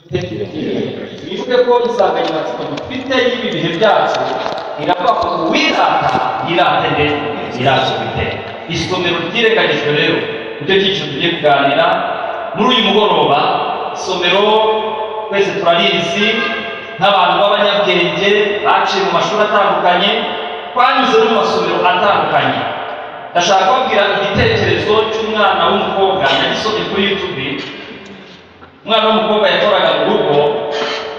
Twibuke ko insanganyamatsiko dufite y'ibi bihe byacu iravuga ko uwirata yirate nde yirate Uwiteka. Isomero ry'irengagijwe rero nicyo cyiciro tugiye kuganira muri uyu mugoroba. Isomero twese turarizi nk'abantu b'abanyabwenge baciye mu mashuri atandukanye, twanyuze no mu masomero atandukanye. Ndashaka kubabwira igitekerezo cy'umwana w'umukobwa nagisomye kuri YouTube. Umwana w'umukobwa yakoraga mu rugo,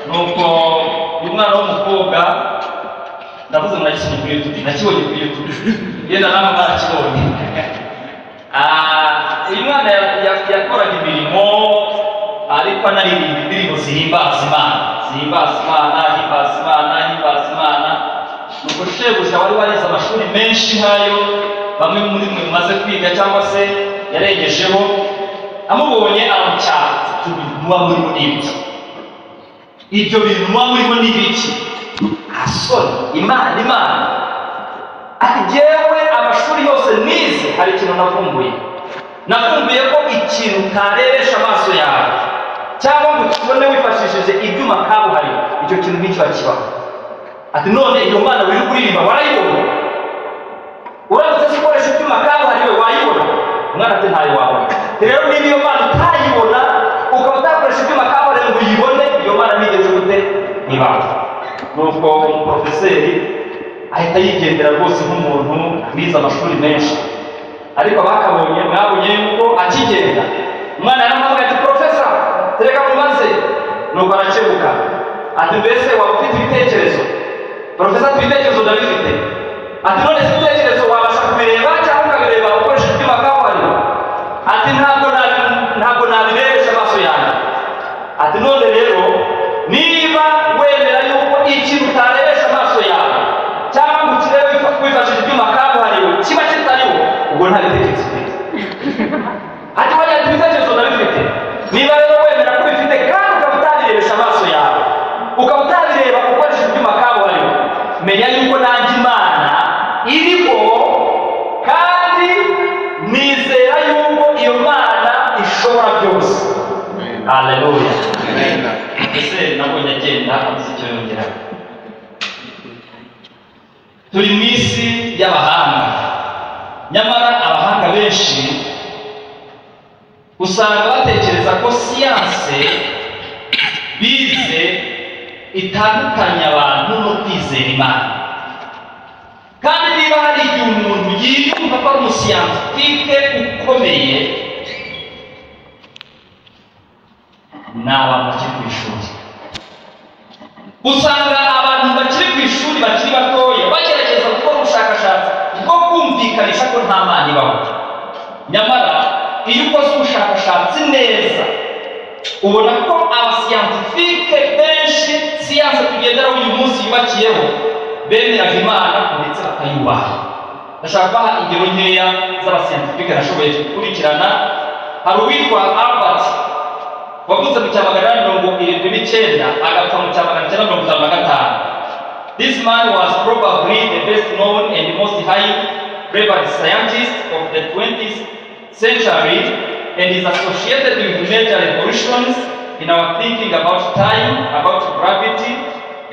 nuko uyu mwana w'umukobwa ndavuze ngo nagisomye kuri YouTube, nakibonye kuri YouTube, yenda namwe mwarakibonye. Uyu mwana yakoraga imirimo ariko anaririmba indirimbo zihimbaza Imana, zihimbaza Imana, himbaza Imana, himbaza Imana. Nuko shebuja wari warize amashuri menshi nkayo bamwe muri mwe mumaze kwiga cyangwa se yarengejeho, amubonye aramucyaha. Muba murimo n'ibiki? Ibyo bintu muba murimo n'ibiki? Asoni Imana ati jyewe amashuri yose nize hari ikintu navumbuye ko ikintu utarebesha amaso yawe cyangwa ngo ukibone wifashishije ibyuma kabuhariwe, icyo kintu nk'icyo kibaho. Ati none iyo Mana wiri kuririmba warayibona? Uramutse zikoresha ibyuma kabuhariwe wayibona? Umwana ati ntayo wabona. Rero niba iyo Mana utayibona ukaba utakoresha ibyuma kabuhariwe ngo uyibone, iyo Mana nigeze gute nibanga. Nuko umuprofeseri ahita yigendera rwose nk'umuntu wize amashuri menshi, ariko bakabonye mwabonye yuko akigenda umwana yaramubwira ati profesa tereka mumaze. Nuko arakebuka ati mbese waba ufite ibitekerezo? Profesa ati ibitekerezo ndabifite. Ati none si ibitekerezo wabasha kubireba cyangwa ukabireba ukoresha ibyuma kabuhariwe? Ati ntabwo nabirebesha amaso yanjye. Ati none rero niba wemera yuko ikintu utarebesha amaso yawe cyangwa ngo ukirebe wifashishije ibyuma kabuhariwe kiba kitariho, ubwo nta bitekerezo ufite. Ati wajya ibitekerezo ndabifite. Niba rero wemera ko bifite kandi ukaba utabirebesha amaso yawe, ukaba utabireba ukoresha ibyuma kabuhariwe, menya yuko nanjye Imana iriho kandi nizera yuko iyo Mana ishobora byose. Haleluya. Ese nabonye agenda avuze icyo yongera. Turi mu isi y'abahanga, nyamara abahanga benshi usanga batekereza ko siyanse bize itandukanya abantu no kwizera Imana. Kandi niba hari igihe umuntu yiyumva ko ari umusiyantifike ukomeye, ni abantu bakiri ku ishuri. Usanga abantu bakiri ku ishuri bakiri batoya bagerageza gukora ubushakashatsi bwo kumvikanisha ko nta Mana ibaho. Nyamara iyo ukoze ubushakashatsi neza ubona ko abasiyantifike benshi siyanse tugenderaho uyu munsi yubakiyeho bemeraga Imana ndetse bakayubaha. Ndashaka kubaha ingero nkeya z'abasiyantifike nashoboye gukurikirana. Hari uwitwa Albert wavutse mu 1979 agapfa mu 1955. This man was probably the best known and most highly revered scientist of the 20th century and is associated with major revolutions in our thinking about time, about gravity,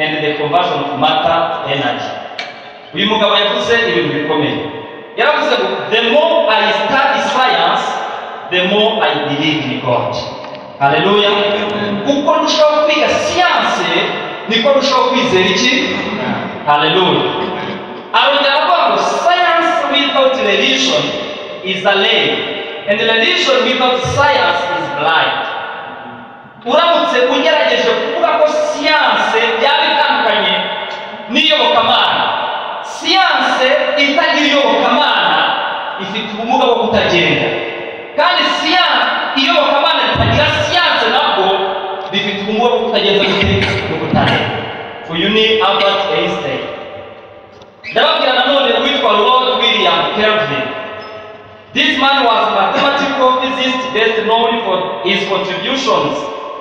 and the conversion of matter to energy. Uyu mugabo yavuze ibintu bikomeye. Yaravuze ngo the more I study science, the more I believe in God. Haleluya. Uko ndushaho kwiga siyanse niko ndushaho kwizera iki? Haleluya. Arongera avuga ngo science without religion is a lie, and religion without science is blind. Uramutse ugerageje kuvuga ko siyanse byaba bitandukanye n'iyobokamana, siyanse itagira iyobokamana ifite ubumuga bwo kutagenda, kandi iyobokamana itagira siyanse nabwo bifite ubumuga bwo kutagenda no kutagenda. Uyu ni Albert Einstein. Ndababwira nanone witwa Lord William Kelvin. This man was a mathematical physicist best known for his contributions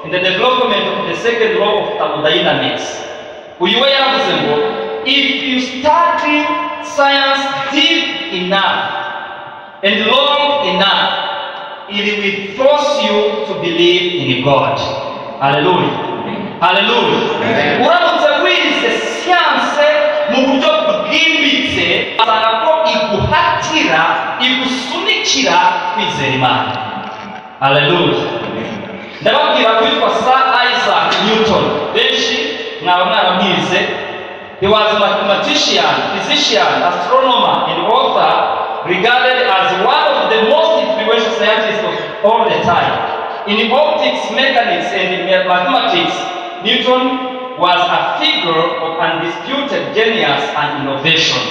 in the development of the second law of thermodynamics. Uyu we yaravuze ngo if you study science deep enough and long enough, it will force you to believe in God. Haleluya, haleluya. Uramutse wize siyanse mu buryo bwimbitse, usanga ko iguhatira, igusunikira kwizera Imana. Haleluya. Ndababwira witwa Sir Isaac Newton, benshi mwaba mwaramwize. He was a mathematician, physician, astronomer, and author, regarded as one of the most influential scientists of all the time. In optics, mechanics, and mathematics, Newton was a figure of undisputed genius and innovation.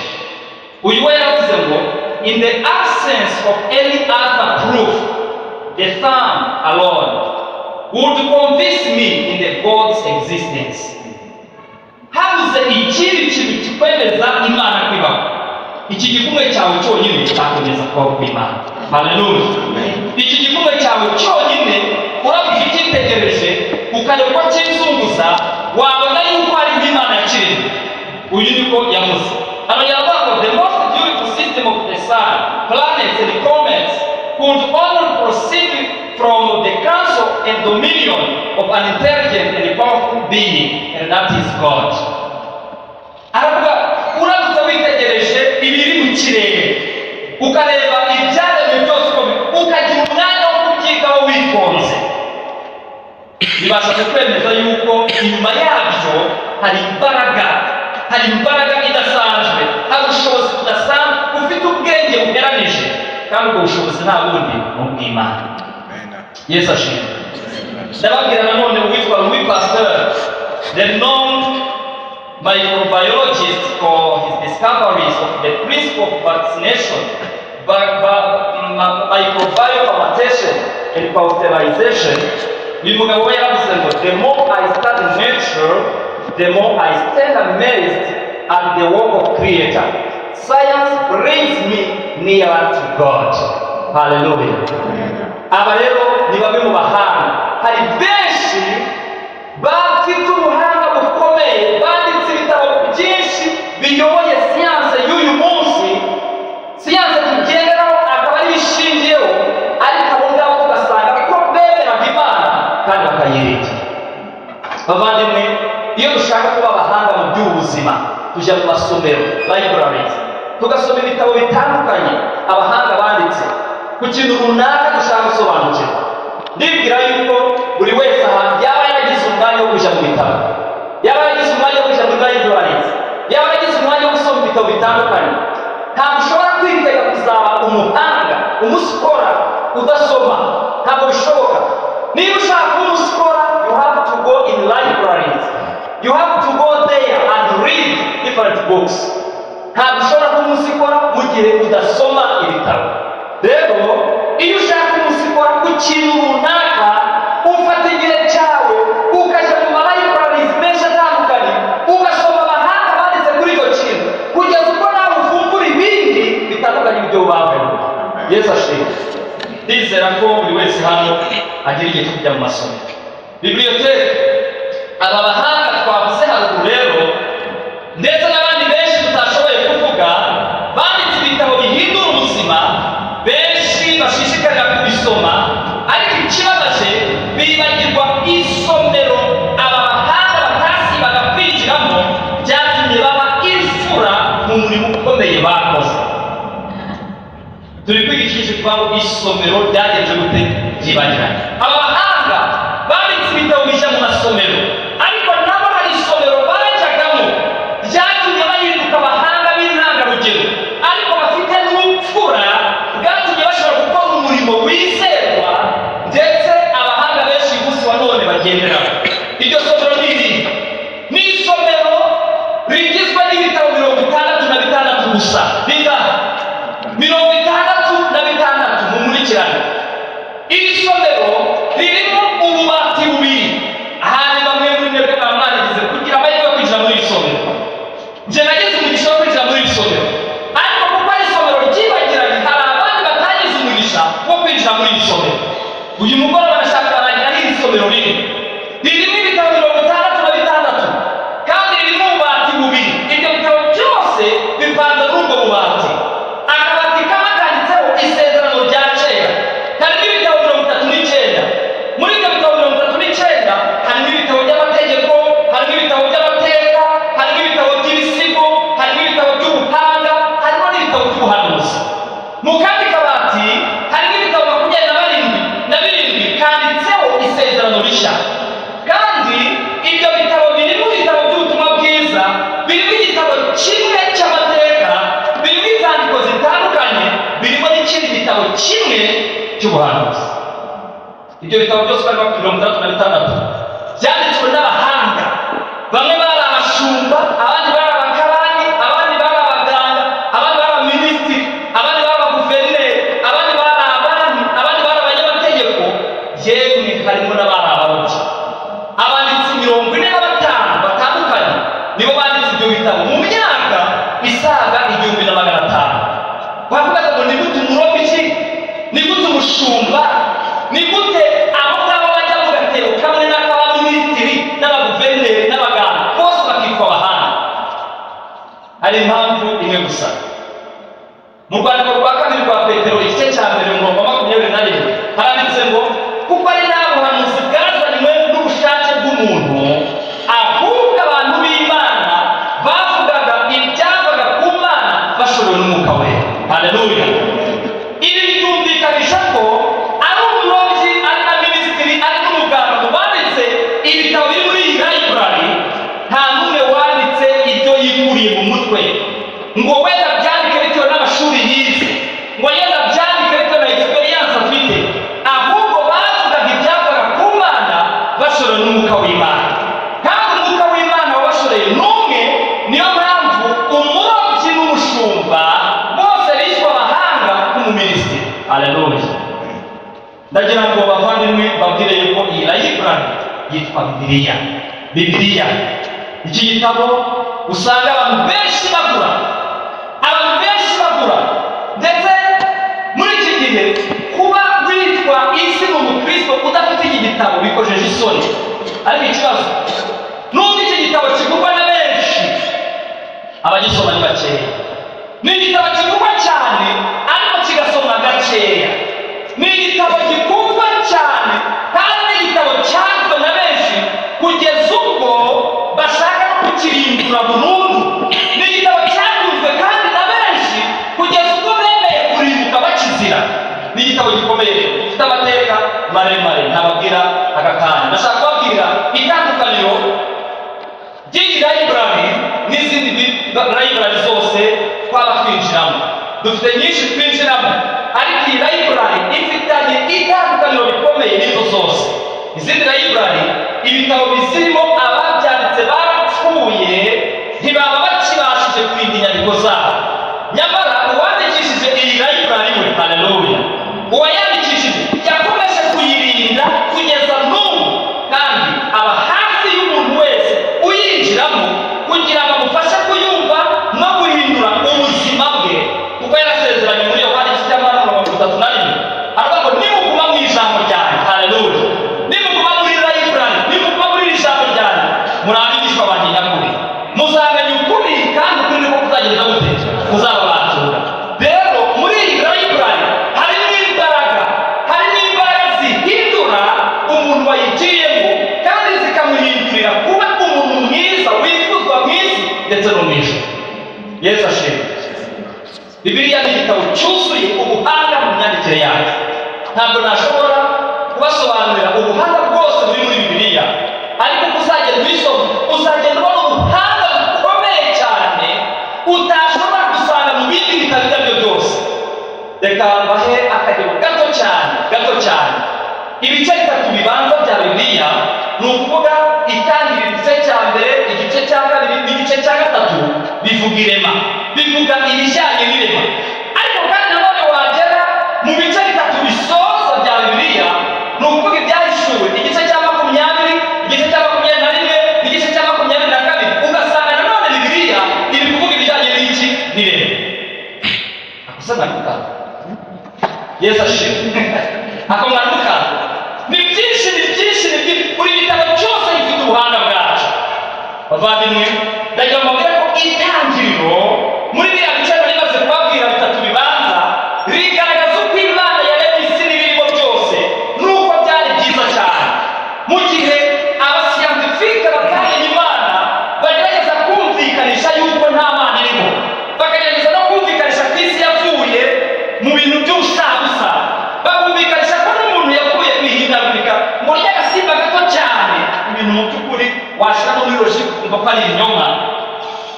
In the absence of any other proof, the thumb alone would convince me in the God's existence. Habuze ikindi kintu kikwemeza Imana kwibaho. Iki gikumwe cyawe cyonyine cyakomeza kubaho kw'Imana. Haleluya. Iki gikumwe cyawe cyonyine urabuze ikitegereje ukareba ko cyizunguza, wabona yuko ari Imana yakiremye. Uyu niko yavuze. The most beautiful system of the sun, planets and comets could only proceed from the counsel and dominion of an intelligent and powerful being, and that is God. Aravuga uramutse witegereje ibiri mu kirere, ukareba ibyaremwe byose, ukagira umwanya wo kubyigaho witonze, bibasha kwemeza yuko inyuma yabyo hari imbaraga idasanzwe, hari ubushobozi budasanzwe, ufite ubwenge bugeranije, kandi ubwo bushobozi nta bundi mu bw'Imana. Yesu ashimwe. Ndababwira nanone witwa Louis Pasteur, the known microbiologist, for his discoveries of the principle of vaccination, microbial fermentation and pasteurization. Uyu mugabo we yaravuze ngo, the more I study nature, the more I stand amazed at the work of Creator. Science brings me nearer to God. Hallelujah. Aba rero ni bamwe mu bahanga. Hari benshi bafite ubuhanga bukomeye, banditse ibitabo byinshi biyoboye siyanse y'uyu munsi, siyanse tugenderaho akaba ari bishingiyeho, ariko abo ngabo tugasanga ko bemeraga Imana kandi bakayiringira. Bavandimwe, iyo dushaka kuba abahanga mu by'ubuzima, tujya mu masomero, libraries, tugasoma ibitabo bitandukanye abahanga banditse ku kintu runaka dushaka gusobanukirwa. Ndibwira yuko buri wese ahantu yaba yagize umwanya wo kujya mu bitabo, yaba yagize umwanya wo kujya muri libraries, yaba yagize umwanya wo gusoma ibitabo bitandukanye, ntabwo ushobora kwitega kuzaba umuhanga, umusikora udasoma. Ntabwo bishoboka. Niba ushaka kuba umusikora, you have to go in libraries, you have to go there and read different books. Ntabwo ushobora kuba umusikora mu gihe udasoma ibitabo. Rero iyo ushaka umusikora ku kintu runaka, ufata igihe cyawe ukajya mu libraries menshi atandukanye, ugasoma abahanga banditse kuri icyo kintu, kugeza ubwo nawe uvumbura ibindi bitandukanye ibyo bavuye. Yesu ashimwe. Ndizera ko buri wese hano agira igihe cyo kujya mu masomero. Biblioteke, aba bahanga twavuze haruguru rero, ndetse n'abandi benshi tutashoboye kuvuga, banditse ibitabo bihindura ubuzima, benshi bashishikarira kubisoma, ariko ikibabaje bibagirwa isomero aba bahanga batasibaga kwinjiramo, byatumye baba imfura mu murimo ukomeye bakoze. Turi kwiga ikigisho kuvuga ngo isomero ryagenze gute byibagiranye. Aba bahanga banditse ibitabo bijya mu masomero, ariko nabo hari isomero bajyagamo ryatumye bahinduka abahanga b'intangarugero, ariko bafite n'ubupfura bwatumye bashobora gukora umurimo wizerwa, ndetse abahanga benshi umunsi wa none bagenderaho. Iryo somero ni iri, ni isomero rigizwe n'ibitabo 66 gusa. Bingahe? 66 mumurikirane. Iri somero ririmo ububati bubiri. Ahandi bamwe muri mwebwe bamwarigize kugira amahirwe yo kwinjira muri iri somero. Nje nagize umugisha wo kwinjira muri iri somero, ariko kuko ari isomero ryibagiranye, hari abandi batagize umugisha wo kwinjira muri iri somero. Uyu mugoroba nashaka barangira iri somero ririmo ibitabo 66 kandi ririmo ububati bubiri. Ibyo bitabo byose bipanze muri ubwo igitabo kimwe cy'ubuhanuzi. Ibyo bitabo byose bari bakwiye 36 byanditswe n'abahanga. Bamwe bari abashumba, abandi bari abakarani, abandi bari abaganga, abandi bari abaminisitiri, abandi bari abaguverineri, abandi bari abami, abandi bari abanyamategeko, yemwe harimo n'abari abarobyi. Abanditsi 45 batandukanye nibo banditse ibyo bitabo mu myaka isaga 1500. Bavuga ngo ni gute umurobyi iki, ni gute umushumba, ni gute abo ngabo bajya mu gatebo kamwe n'ak'abaminisitiri n'abaguverineri n'abaganga bose bakitwa abahanga. Hari impamvu imwe gusa. Mu rwandiko rwa kabiri rwa Petero igice cya mbere umurongo wa 21 haranditse ngo kuko ari nta buhanuzi bwazanywe n'ubushake bw'umuntu, ahubwo abantu b'Imana bavugaga ibyavaga ku Mana bashorewe n'Umwuka Wera. Haleluya. Ibi bitumvikanisha ko ari umurobyi, ari na minisitiri, ari n'umuganga mu banditse ibitabo biri muri iyi library, nta n'umwe wanditse ibyo yikuriye mu mutwe ngo wenda byandike bitewe n'amashuri yize, ngo yenda byandike bitewe na experience afite, ahubwo bavugaga ibyavaga ku Mana bashorewe n'Umwuka w'Imana. Kandi Umwuka w'Imana wabashoreye n'umwe, niyo mpamvu umurobyi n'umushumba bose bishwe abahanga nk'umuminisitiri. Haleluya. Ndagira ngo bavandimwe babwire yuko iyi library yitwa Bibiliya. Bibiliya, iki gitabo usanga abantu benshi bagura, ndetse muri iki gihe kuba witwa isi mu Mukristo udafite iki gitabo bikojeje isoni. Ariko ikibazo nubwo iki gitabo kigurwa na benshi, abagisoma ni bakeya. Ni igitabo kigurwa cyane ariko kigasomwa gakeya. Ni igitabo gikundwa cyane kandi ni igitabo cyanzwe na benshi kugeza ubwo bashaka kukirimbura burundu. Ni igitabo cyakunzwe kandi na benshi kugeza ubwo bemeye kurimbuka bakizira. Ni igitabo gikomeye gifite amateka maremare ntababwira aka kanya. Ndashaka kubabwira itandukaniro ry'iyi library n'izindi library zose twaba twinjiramo. Dufite nyinshi twinjiramo, ariko iyi library ifitanye itandukaniro rikomeye n'izo zose. Izindi library ibitabo bizirimo ababyanditse barapfuye, ntibaba bakibashije kurinda inyandiko zabo. Nyamara uwandikishije iyi library we, haleluya, uwayandikishije yakomeje kuyirinda kugeza n'ubu, kandi aba hafi y'umuntu wese uyinjiramo kugira ngo amufashe kuyumva no guhindura ubuzima bwe, kuko yarasezeranye muri Yohana 3:31 aravuga ngo nimuguma mu ijambo ryanjye, haleluya, nimuguma muri library, nimuguma muri iri jambo ryanjye, murabigishwa banjye nyakuri, muzamenya ukuri kandi ukuri niko kuzagenda gute, kuzababatura. Rero muri iyi library harimo imbaraga zihindura umuntu wayigiyemo kandi zikamuhindurira kuba umuntu mwiza wifuzwa mu isi ndetse no mu ijuru. Yesu ashimwe. Bibiliya ni igitabo cyuzuye ubuhanga mu myandikire yayo. Ntabwo nashobora kubasobanurira ubuhanga bwose buri muri Bibiliya, ariko uzagenda ubisoma uzagenda ubona ubuhanga bukomeye cyane utashobora gusanga mu bindi bitabo ibyo aribyo byose. Reka mbahe akagero gato cyane. Ibice 3 bibanza bya Bibiliya ni ukuvuga itangiriro igice cya mbere, igice cya kabiri n'igice cya gatatu bivuga irema, bivuga ibijyanye n'irema. Ariko kandi nanone wagera mu bice 3 bisoza bya Bibiliya ni ukuvuga ibyahishuwe, igice cya 20, igice cya 21 n'igice cya 22, ugasanga nanone Bibiliya iri kuvuga ibijyanye n'iki, n'irema. Akusana kuka Yesu ashimwe. Akomwaruka ni byinshi buri gitabo cyose gifite ubuhanga bwacu. Bavandimwe, ndagira ngo mbabwire ko itangiriro muri biriya bice bimaze kubabwira 3 bibanza rigaragaza uko Imana yaremye isi n'ibirimo byose n'uko byari byiza cyane. Mu gihe abasiyantifike batamenye Imana bagerageza kumvikanisha yuko nta Mana irimo, bakagerageza no kumvikanisha ko isi yavuye mu bintu by'ubusabusa, bakumvikanisha ko n'umuntu yavuye kwihindagurika ngo ry'agasimba gato cyane, ibintu mu by'ukuri washira no muri logique ukumva ko ari ibinyoma.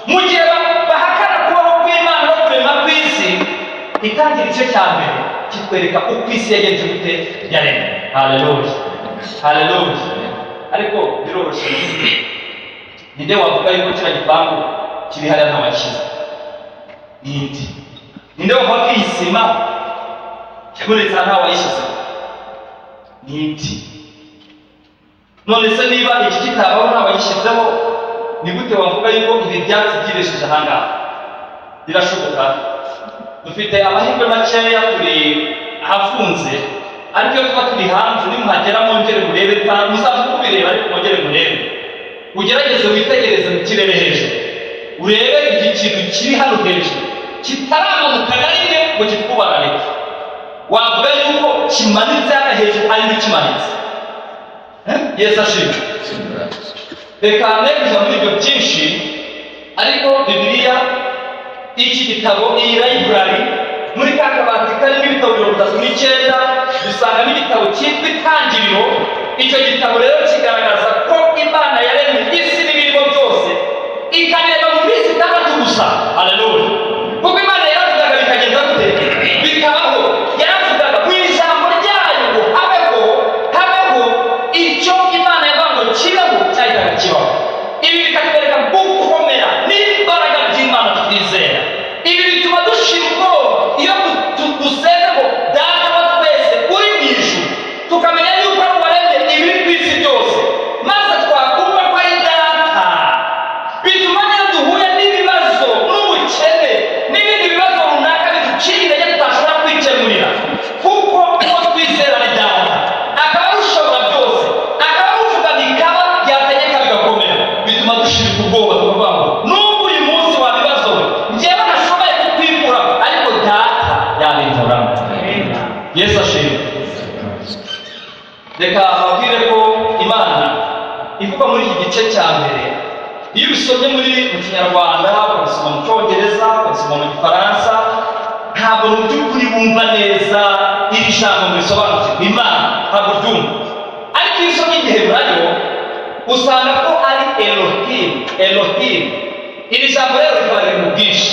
Mu gihe bahakana kubaho kw'Imana no kurema kw'isi, itangira igice cya mbere kitwereka uko isi yagenze gute yaremwe. Haleluya, haleluya. Ariko biroroshye, ninde wavuga yuko kiriya gipangu kiri hariya n'amakiza? Ninde wavuga ko iyi sima yabonetse ntawe wayishyizeho? None se niba iki kitabaho ntawe wayishyizeho, ni gute wavuga yuko ibi byatsi byibesheje aha ngaha? Birashoboka. Dufite amahirwe makeya, turi ahafunze, ariko iyo tuba turi hanze nimuhagera mwongere murebe, muzavuga kubireba ariko mwongere murebe, ugerageze witegereze mu kirere hejuru, urebe iki kintu kiri hano hejuru kitaramanuka na rimwe ngo kitwubarane. Wavuga yuko kimanitse hano hejuru ari n'ikimanitse? Yesu ashimwe. Reka nekuza muri ibyo byinshi, ariko Bibiliya, iki gitabo, iyi library, muri ka kabati karimo ibitabo 39 dusangamo igitabo cyitwa Itangiriro. Icyo gitabo rero kigaragaza ko Imana yaremye isi n'ibirimo byose ikareba mu minsi 6 gusa. Haleluya. Kuko Imana yaravugaga bikagenda gute? Bikabaho. Yaravugaga mu ijambo ryayo ngo habeho icyo Imana yavuga ngo kibeho, cyahitaga kibaho. Ibi bikatwereka gukomera n'imbaraga by'Imana twizera. Ibi bituma dushira ubwoba iyo dusenga ngo Data wa twese uri mu ijuru, tukamenya yuko ari waremye ibiri ku isi byose, maze twakumva ko ari Data. Bituma niyo duhuye n'ibibazo n'ubukene n'ibindi bibazo runaka biducira intege tutashobora kwikemurira, kuko uwo twizera ni Data, akaba ushobora byose, akaba uvuga bikaba, byategeka bigakomera. Bituma dushira ubwoba tukavuga ngo nubwo uyu munsi wabibazo njyewe nashoboye kukwikura, ariko Data yabimvuramo. Yesu ashimwe. Reka babwire ko Imana ivuga muri iki gice cya mbere, iyo ubisomye mu Kinyarwanda, ukabisoma mu Cyongereza, ukabisoma mu Gifaransa, ntabwo mu by'ukuri wumva neza iri jambo ngo risobanukirwe. Imana ntabwo uryumva. Ariko iyo usomye Igiheburayo usanga ko ari Elohim. Iri jambo rero rikaba riri mu bwinshi.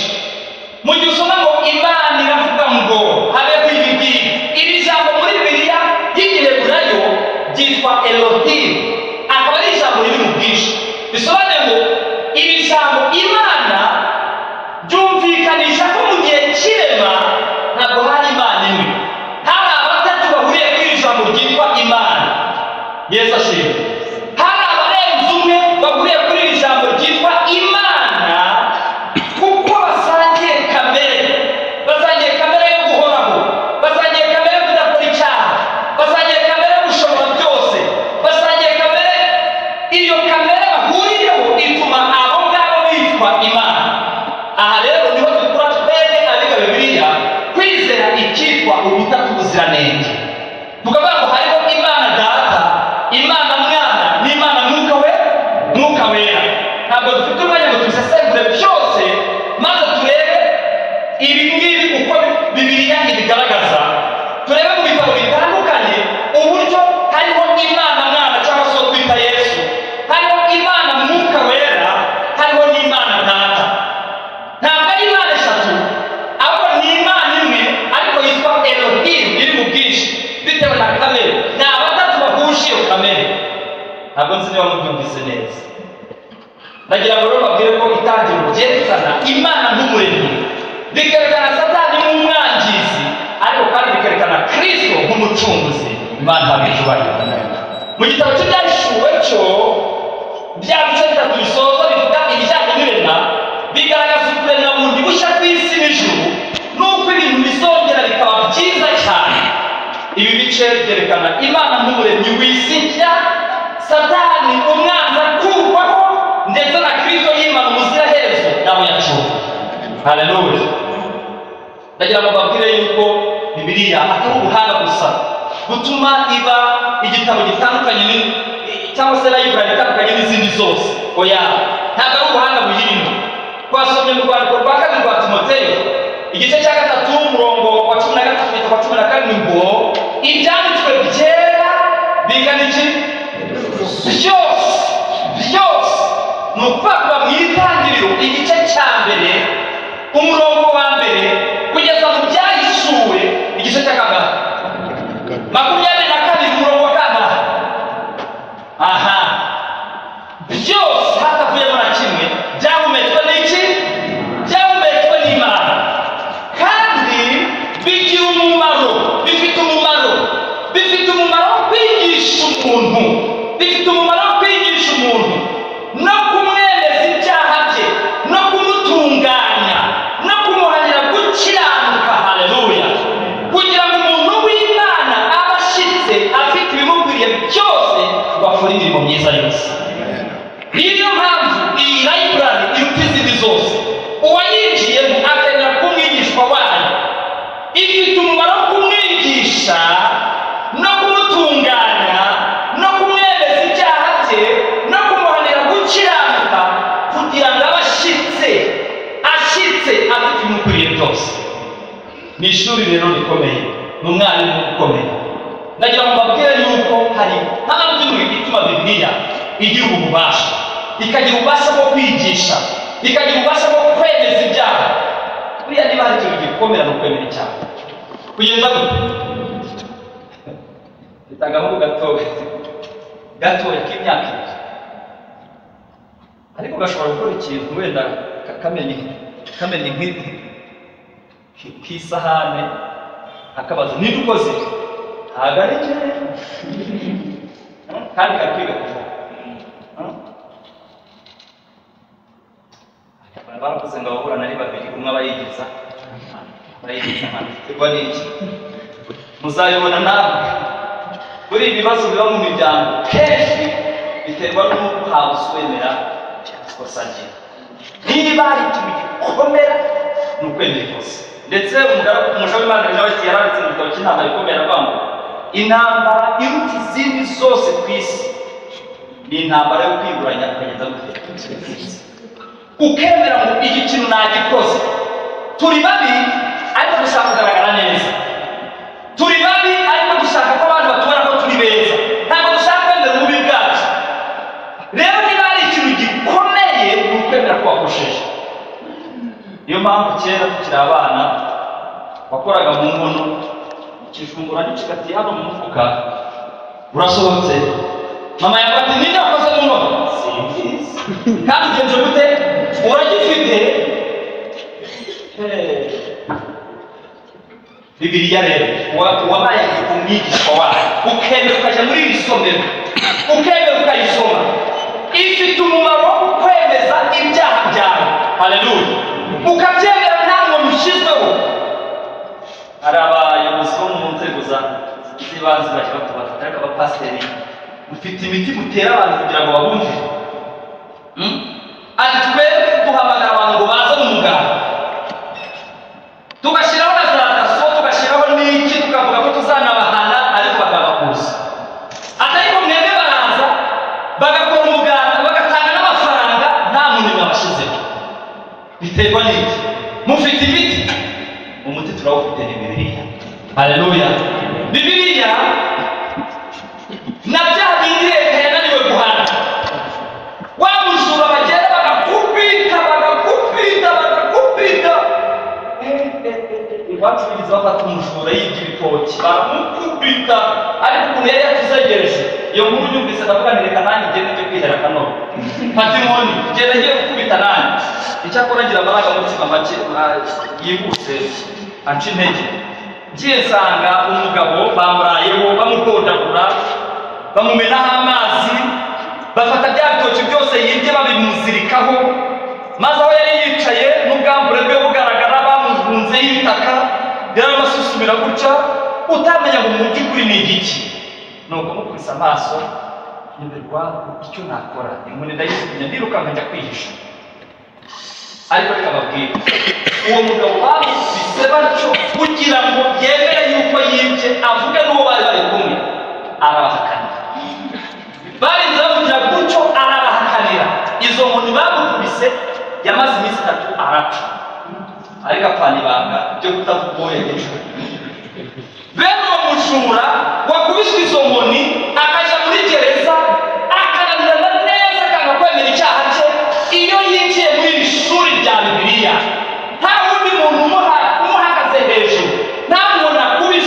Mu gihe usoma ngo Imana iravuga ngo habeho ibi ngibi, iri jambo muri Bibiliya y'Igiheburayo ryitwa Elohim, akaba ari ijambo riri mu bwinshi. Bisobanuye ngo iri jambo Imana ryumvikanisha ko mu gihe cy'irema ntabwo hari Imana imwe, hari abatatu bahuriye kuri iri jambo ryitwa Imana. Yesu ashimwe. Hari abarenze umwe bahuriye kuri iri jambo ryitwa Imana, kuko basangiye kamere yo guhoraho, basangiye kamere yo kudakora icyaha, basangiye kamere yo gushobora byose, basangiye kamere. Iyo kamere bahuriyeho ituma abo ngabo bitwa Imana. Aha rero niho dukura twebwe abiga Bibiliya kwizera icyitwa ubutatu buziranenge. Tukavuga ngo hariho Imana Data, Imana Mwana n'Imana Mwuka Wera. Ntabwo dufite umwanya ngo tubisesengure byose, maze turebe ibi ngibi uko Bibiliya ibigaragaza. Turebe mu bitabo bitandukanye uburyo hariho Imana Mwana cyangwa se twita Yesu, hariho Imana Mwuka Wera, hariho n'Imana Data. Ntabwo ari Imana eshatu, ahubwo ni Imana imwe, ariko yitwa Elohim, iri mu bwinshi bitewe na kamere. Ni abatatu bahuje iyo kamere. Ntabwo nzi niba mubyumvise neza. Nagira ngo rero babwire ko Itangiriro ryerekana Imana nk'umuremyi, bikerekana Satani nk'umwangizi, ariko kandi bikerekana Kristo nk'umucunguzi. Imana habijubahiro. Mu gitabo cy'Ibyahishuwe cyo bya bice bitatu bisoza bivuga ibijyanye n'irema, bigaragaza ukuremwa bundi bushya bw'isi n'ijuru, n'uko ibintu bizongera bikaba byiza cyane. Ibi bice byerekana Imana nk'umuremyi w'isi nshya, Satani umwanzi akurwaho, ndetse na Kristo y'Imana umuziraherezo nawe yacuwe. Haleluya. Ndagira ngo babwire yuko Bibiliya atari ubuhanga gusa gutuma iba igitabo gitandukanye cyangwa se library itandukanye n'izindi zose. Oya, ntabwo ari ubuhanga buyirimo. Twasomye mu rwandiko rwa kabiri rwa Timoteyo igice cya 3 umurongo wa 13 kugeza wa 17 ngo ibyanditswe byera bingana iki? Byose ni ukuvuga mu Itangiriro igice cya mbere umurongo wa mbere kugeza mu Byahishuwe igice cya kangahe? 22 umurongo wa kangahe? Aha, byose hatavuyemo na kimwe byahumetswe n'iki? Byahumetswe n'Imana, kandi bigira umumaro, bifite umumaro wo kwigisha umuntu, bifite umumaro wo kwigisha umuntu no kumwemeza ibyaha bye, no kumutunganya, no kumuhanira gukiranuka. Haleluya! kugira ngo umuntu w'Imana abe ashitse afite ibimukwiriye byose bakora imirimo myiza yose. Niyo mpamvu iyi library iruta izindi zose, uwayinjiyemo akenera kumwigishwa wayo, ifite umumaro wo kumwigisha no kumutunganya, no kumwemeza ibyaha bye, no kumuhanira gukiranuka, kugira ngo abe ashitse afite ibimukwiriye byose. Ni ishuri rero rikomeye, ni umwarimu ukomeye. Nagira ngo mbabwire yuko hari mpamvu ituma Bibiliya igira ububasha, ikagira ububasha bwo kwigisha, ikagira ububasha bwo kwemeza ibyaha. Buriya niba hari ikintu gikomera no kwemera icyaha, kugeza gute? Bitangamo gatoya k'imyaka 2, ariko gashobora gukora ikintu wenda kamenya nk'isahane, akabaza niba ukoze ntabwo ari cyo, kandi kakwiga kuvuga. Baravuze ngo ababurana ari babiri, umwe abayigiza ntabwo n'iki. Muzayibona nawe buri ibibazo biba mu miryango kenshi biterwa n'uko hawuswemera ikosa rye. Niba hari ikintu gikomera ni ukwemera ikosa. Ndetse umuja w'Imana nawe yaranditse mu gitabo cy'intambara ikomeye avuga ngo intambara iruta izindi zose ku isi ni intambara yo kwiguranya ukagenda gute, ukemera ngo iki kintu nagikoze. Turi babi ariko dushaka kugaragara neza, turi babi ariko dushaka ko abantu batubona ko turi beza, ntabwo dushaka kwemera ububi bwacu. Rero niba hari ikintu gikomeye ni ukwemera ko wakosheje. Niyo mpamvu kera tukiri abana wakoraga mu nkono, ikijumbura gicigatiye hano mu mufuka, urasohotse, mama yavuga ati ninde wakoze mu nkono? Simbizi. Kandi ugenje gute? Uragifite? Bibiliya rero wabaye umwigishwa wayo, ukemera ukajya muri iri somero, ukemera ukayisoma, ifite umumaro wo kwemeza ibyaha byawe. Haleluya! ukabyemera nta muntu ushyizweho. Hari abayobozi bo mu nzego z'ibanze bajya batubafata, ariko abapasiteri mufite imiti mutera abantu kugira ngo babumve. Ati twebwe duhamagara abantu ngo baze mu muganda, tugashyiraho na za daso, tugashyiraho n'iki, tukavuga ko tuzanabahana ariko bakabakuza. Ariko mwebwe baraza bagakora umuganda, bagatanga n'amafaranga, nta muntu mwabashyizeho. Biterwa n'iki? Mufite imiti, umuti turawufite ni Bibiliya. Haleluya! Bibiliya na bya bindi leta yananiwe guhana, wa mujura bagenda bagakupita. Iwacu bigize bafata umujura yibye ibitoki, baramukupita, ariko ukuntu yari yatuzegereje. Iyo nkuru nyumvise ndavuga nti reka nanjye ngende njye kwihera akanogo, mfata inkoni ngenda ngiye gukubita nanjye. Icyakora ngira amarangamutima make yihuse anca intege. Ngiye nsanga umugabo bamurayeho, bamukondagura, bamumenaho amazi, bafata bya bitoki byose yibye babimuzirikaho, maze aho yari yicaye n'ubwambure bwe bugaragara bamuhunzeho ibitaka, yarabasusumira gutya, utamenya ngo mu by'ukuri ni igiki. Nuko mukubise amaso, nyoberwa icyo nakora, inkoni ndayisubinya ndirukanka njya kwihisha. Ariko reka babwire, uwo mugabo bamukubise batyo kugira ngo yemere yuko yibye, avuge n'uwo bari bari kumwe, arabahakanira. Barinze bavugira gutyo, arabahakanira. Izo nkoni bamukubise yamaze iminsi 3 arapfa, ariko apfana ibanga ryo kutavuga uwo yagejwe. Bene uwo mujura wakubiswe izo nkoni akajya muri gereza, akaranirana neza akanga kwemera icyaha cye. Iyo yinjiye muri iri shuri rya Bibiliya, nta wundi muntu umuhagaze hejuru, nta muntu akubise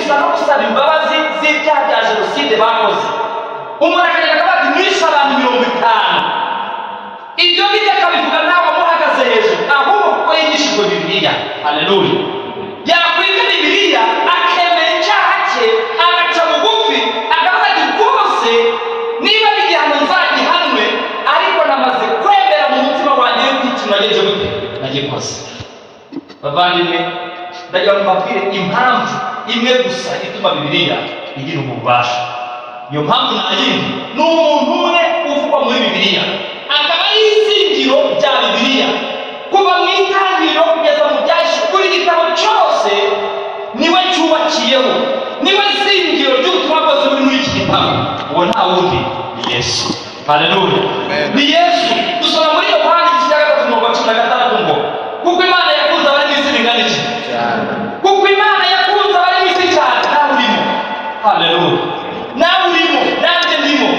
gusa no gusaba imbabazi z'ibyaha bya jenoside bakoze. Umuntu akagenda akavuga ati mwishe abantu 50. Ibyo ngibyo akabivuga nawe amuhagaze hejuru, ahubwo kuko yigishijwe Bibiliya. Haleluya. Yakwiga Bibiliya akemera icyaha cye, agaca bugufi, akavuga ati rwose niba igihano nzagihanwe, ariko namaze kwemera mu mutima wanjye yuko ikintu nagejeje gute nagikoze. Bavandimwe, ndagira ngo mbabwire impamvu imwe gusa ituma Bibiliya igira ububasha. Iyo mpamvu nta yindi, ni umuntu umwe uvugwa muri Bibiliya, akaba ari izingiro rya Bibiliya. Kuva mu itangiriro kugeza mu byahise, buri gitabo cyose niwe cyubakiyeho, niwe zingiro ry'ubutumwa bwose buri muri iki gitabo. Uwo nta wundi ni Yesu. Haleluya. Ni Yesu. Dusoma muri Yohana 3:16 ngo kuko Imana yakunze abari mu isi bingana iki? Kuko Imana yakunze abari mu isi cyane. Nawe urimo. Haleluya. Nawe urimo, nanjye ndimo.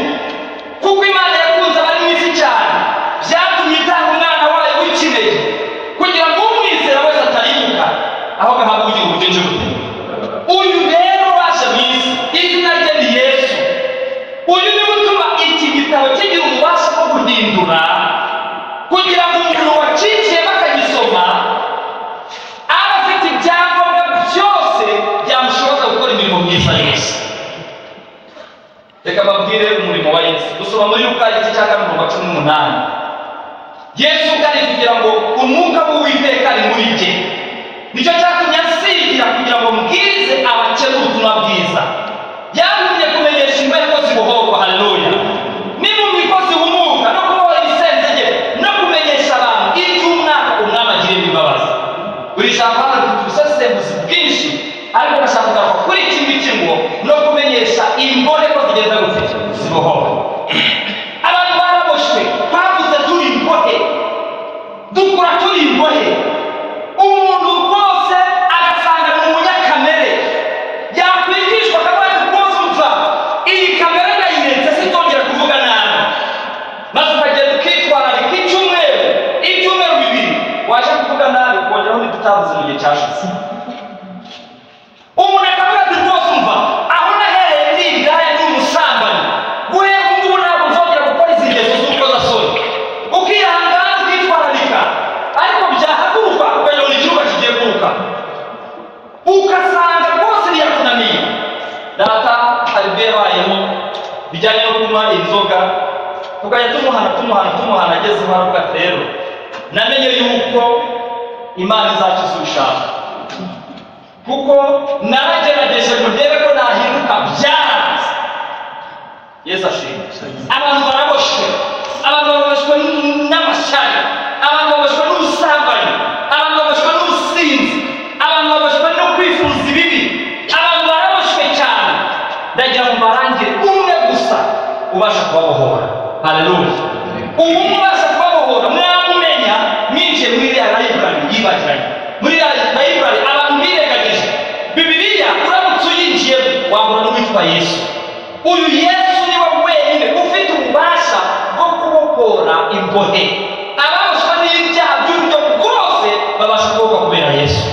Kuko Imana yakunze abari mu isi cyane, byatumye itanga umwana wayo w'ikinege, kugira ngo umwizera wese atarimuka, aho gahabwa ubugingo bwinshi bute. Uyu rero waje mu isi, izina rye ni Yesu. Uyu niwe utuma iki gitabo kigira ububasha bwo guhindura, kugira ngo umuntu wacikiye bakagisoma aba afite ibyangombwa byose byamushoboza gukora imirimo myiza yose. Reka babwire umurimo wa Yesu. Dusoma muri Luka 18. Yesu kandi kugira ngo umwuka w'Uwiteka ari muri jye, nicyo cyatumye asigira kugira ngo mbwirize abakene ubutumwa bwiza. Yantumye kumenyesha imbohe ko zibohorwa. Haleluya. N'impumyi ko zihumuka, no kubohora ibisenzege, no kumenyesha abantu iby'umwaka umwami agirira imbabazi. Buri jambo hano rifite ubusesenguzi bwinshi, ariko ndashaka kugaruka kuri iki ngiki ngo no kumenyesha imbohe ko zigenda gute zibohora. Abantu baraboshwe, twavuze turi imbohe, dukura turi imbohe. Umuntu rwose agasanga mu munyakamere, yakwigishwa akavuga ati rwose umva iyi kamere ndayiretse sitongera kuvuga nabi, maze ukagenda ukitwararika ibyumweru 2 waje kuvuga nabi ukongeraho ntitutavuze mu gihe cyashize. Umuntu akavuga ati rwose umva aho nahereye ndi indaya n'umusambanyi, guhera ubu ngubu ntabwo nzongera gukora izi ngeso z'urukozasoni. Ukihangana ukitwararika, ariko byahaguruka ukayobora igihugu kigiye kuruka, ugasanga rwose ntiyakunaniye. Data hari ibyo yabayemo bijyanye no kunywa inzoga, tukajya tumuhana agezeho aravuga ati rero namenye yuko Imana izakiza ubishaka, kuko naragerageje ngo ndebe ko nahinduka, byaranze. Yesu ashimwe. Abantu baraboshwe, abantu baboshwe n'amashyari, abantu baboshwe n'ubusambanyi, abantu baboshwe n'ubusinzi, abantu baboshwe no kwifuza ibibi, abantu baraboshwe cyane. Ndagira ngo mbarangire umwe gusa ubasha kubabohora. Haleluya. Ubu mubasha kubabohora mwamumenya mwinjiye muri Ry'Irengagijwe. Muri Ry'Irengagijwe abantu birengagije Bibiliya, uramutse uyinjiyemo wabona n'uwitwa Yesu. Uyu Yesu niwe wenyine ufite ububasha bwo kubohora imbohe. Ababoshwe n'ibyaha by'uburyo bwose babasha kubohorwa kubera Yesu.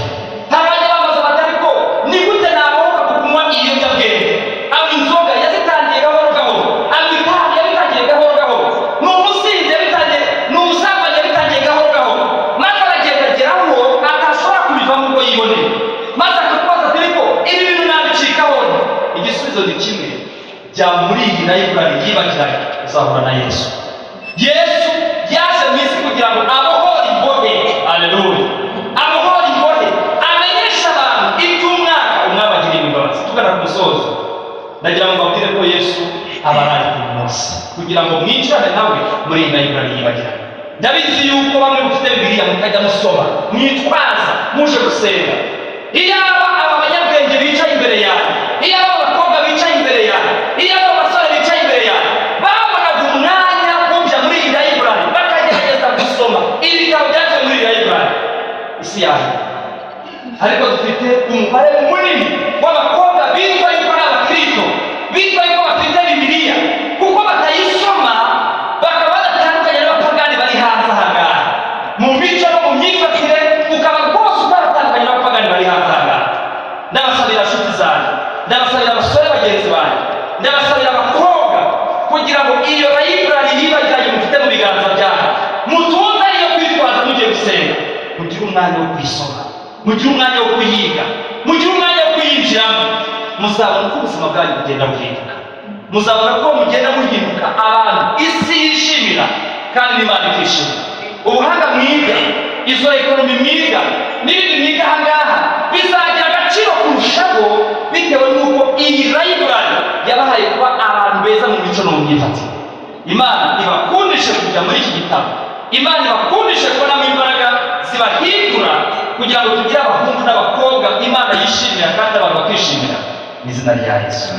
Ntabajya bamaze batariko ni gute nabohoka ku kunywa ibiyobyabwenge. Aba inzoga yazitangiye gahoro gahoro, aba itabi yabitangiye gahoro gahoro, ni umusinzi yabitangiye, ni ubusambanyi yabitangiye gahoro gahoro, maze aragenda ageraho atashobora kubivamo uko yiboneye, maze akakubaza ati ariko ibi bintu nabicikaho. Igisubizo ni kimwe, jya muri iyi Ry'Irengagijwe uzahura na Yesu. Yesu yaje mu isi kugira ngo abohore imbohe. Haleluya. Abohore imbohe, amenyesha abantu iby'umwaka umwami agirira imbabazi. Tugana ku musozo, ndagira ngo mbabwire ko Yesu aba ari ku munsi kugira ngo mwicare nawe muri iyi Ry'Irengagijwe. Ndabizi yuko bamwe mufite Bibiliya mukajya musoma, mwitwaza muje gusenga. Iyaba aba banyabwenge bicaye imbere yawe, iyaba abakobwa bicaye imbere yawe, iyaba abasore bicaye imbere yawe, babonaga umwanya wo kujya muri iyi Ry'Irengagijwe bakagerageza gusoma ibitabo byaciye muri Ry'Irengagijwe, isi yawe. Ariko dufite umubare munini w'abakobwa bitwa yuko ari abakristo, bitwa yuko bafite Bibiliya, kuko batayisoma bakaba badatandukanye n'abapagani bari hanze aha ngaha mu mico no mu myifatire, ukaba rwose utaratandukanye n'abapagani bari hanze aha ngaha. Ndabasabira nshuti zanjye, kugira ngo iyo library yibajyanye mufite mu biganza byanyu mutunze iyo kwitwaza mugiye gusenga, mugire umwanya wo kuyisoma, mugire umwanya wo kuyiga, mugire umwanya wo kuyinjiramo, muzabona ko ubuzima bwanyu bugenda buhinduka, muzabona ko mugenda muhinduka abantu isi yishimira kandi n'Imana ikishimira. Ubuhanga mwiga, izo ekonomi mwiga n'ibindi mwiga ahangaha bizagira agaciro kurushaho bitewe n'uko iyi library yabahaye kuba abantu beza mu mico no mu myifatire. Imana ibakundishe kujya muri iki gitabo, Imana ibakundishe kubonamo imbaraga zibahindura kugira ngo tugire abahungu n'abakobwa Imana yishimira kandi abantu bakishimira. Mu izina rya Yesu.